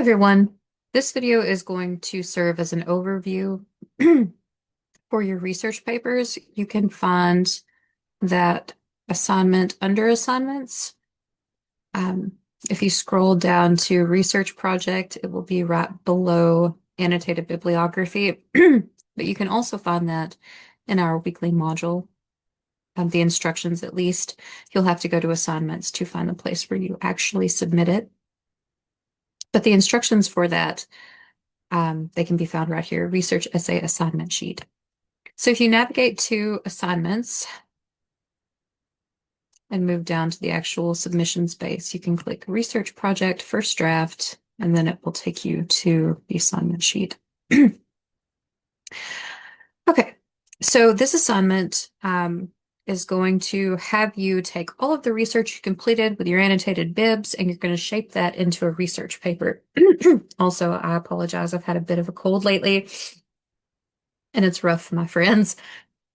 everyone. This video is going to serve as an overview for your research papers. You can find that assignment under assignments. Um, if you scroll down to research project, it will be right below annotated bibliography. But you can also find that in our weekly module, the instructions at least. You'll have to go to assignments to find the place where you actually submit it. But the instructions for that they can be found right here, research essay assignment sheet. So if you navigate to assignments and move down to the actual submission space, you can click research project, first draft, and then it will take you to the assignment sheet. Okay, so this assignment is going to have you take all of the research you completed with your annotated bibs, and you're going to shape that into a research paper. Also, I apologize. I've had a bit of a cold lately, and it's rough for my friends.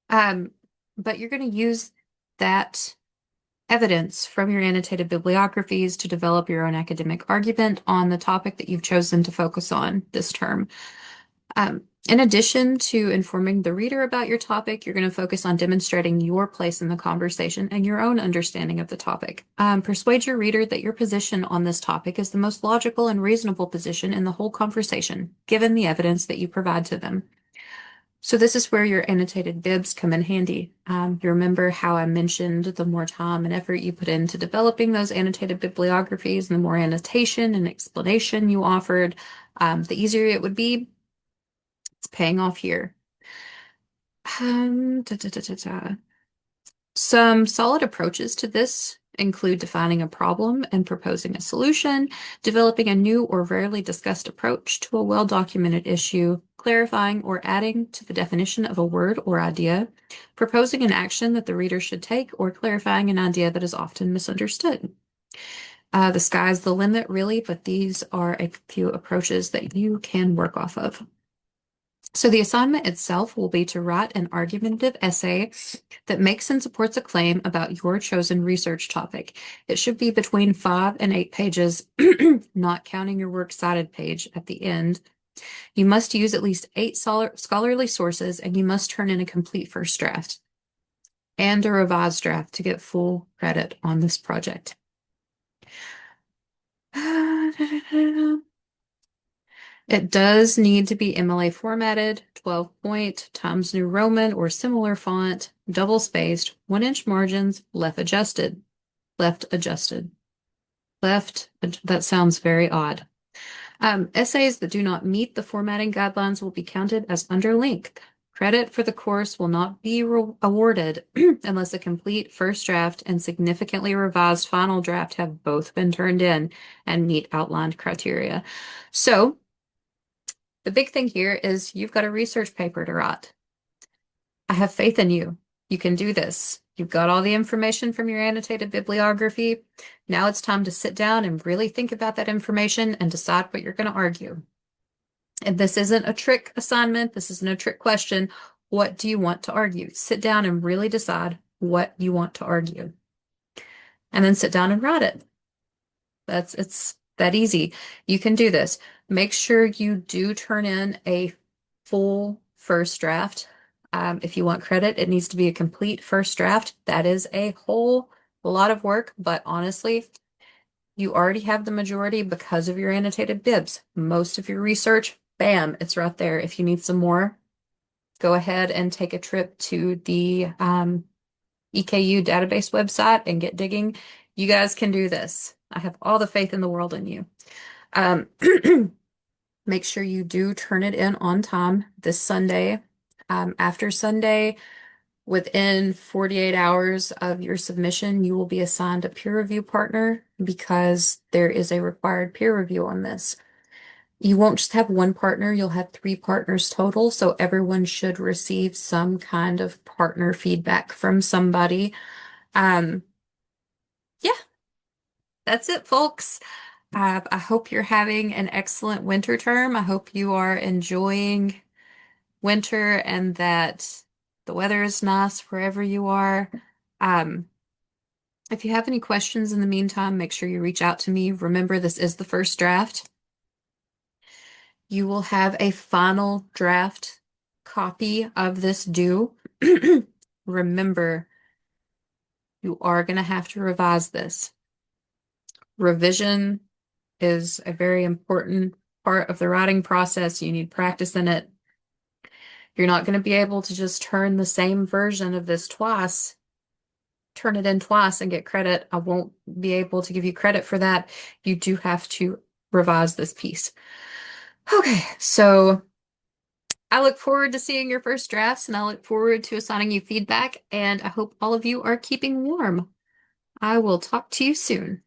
But you're going to use that evidence from your annotated bibliographies to develop your own academic argument on the topic that you've chosen to focus on this term. In addition to informing the reader about your topic, you're going to focus on demonstrating your place in the conversation and your own understanding of the topic. Persuade your reader that your position on this topic is the most logical and reasonable position in the whole conversation, given the evidence that you provide to them. So this is where your annotated bibs come in handy. You remember how I mentioned the more time and effort you put into developing those annotated bibliographies and the more annotation and explanation you offered, the easier it would be. It's paying off here. Some solid approaches to this include defining a problem and proposing a solution, developing a new or rarely discussed approach to a well-documented issue, clarifying or adding to the definition of a word or idea, proposing an action that the reader should take, or clarifying an idea that is often misunderstood. The sky's the limit, really, but these are a few approaches that you can work off of. So the assignment itself will be to write an argumentative essay that makes and supports a claim about your chosen research topic. It should be between 5 and 8 pages, not counting your works cited page at the end. You must use at least 8 scholarly sources, and you must turn in a complete first draft and a revised draft to get full credit on this project. It does need to be MLA formatted, 12-point, Times New Roman or similar font, double-spaced, 1-inch margins, left adjusted. Left adjusted. That sounds very odd. Essays that do not meet the formatting guidelines will be counted as underlinked. Credit for the course will not be awarded unless a complete first draft and significantly revised final draft have both been turned in and meet outlined criteria. So, the big thing here is you've got a research paper to write. I have faith in you. You can do this. You've got all the information from your annotated bibliography. Now it's time to sit down and really think about that information and decide what you're going to argue. And this isn't a trick assignment. This isn't a trick question. What do you want to argue? Sit down and really decide what you want to argue. And then sit down and write it. It's that easy. You can do this. Make sure you do turn in a full first draft. If you want credit, it needs to be a complete first draft. That is a whole lot of work, but honestly, you already have the majority because of your annotated bibs. Most of your research, bam, it's right there. If you need some more, go ahead and take a trip to the EKU database website and get digging. You guys can do this. I have all the faith in the world in you. Make sure you do turn it in on time this Sunday. After Sunday, within 48 hours of your submission, you will be assigned a peer review partner because there is a required peer review on this. You won't just have one partner, you'll have 3 partners total, so everyone should receive some kind of partner feedback from somebody. Yeah, that's it, folks. I hope you're having an excellent winter term. I hope you are enjoying winter and that the weather is nice wherever you are. If you have any questions in the meantime, make sure you reach out to me. Remember, this is the first draft. You will have a final draft copy of this due. Remember, you are going to have to revise this. Revision is a very important part of the writing process. You need practice in it. You're not going to be able to just turn the same version of this twice, turn it in twice and get credit. I won't be able to give you credit for that. You do have to revise this piece. Okay, so I look forward to seeing your first drafts and I look forward to assigning you feedback, and I hope all of you are keeping warm. I will talk to you soon.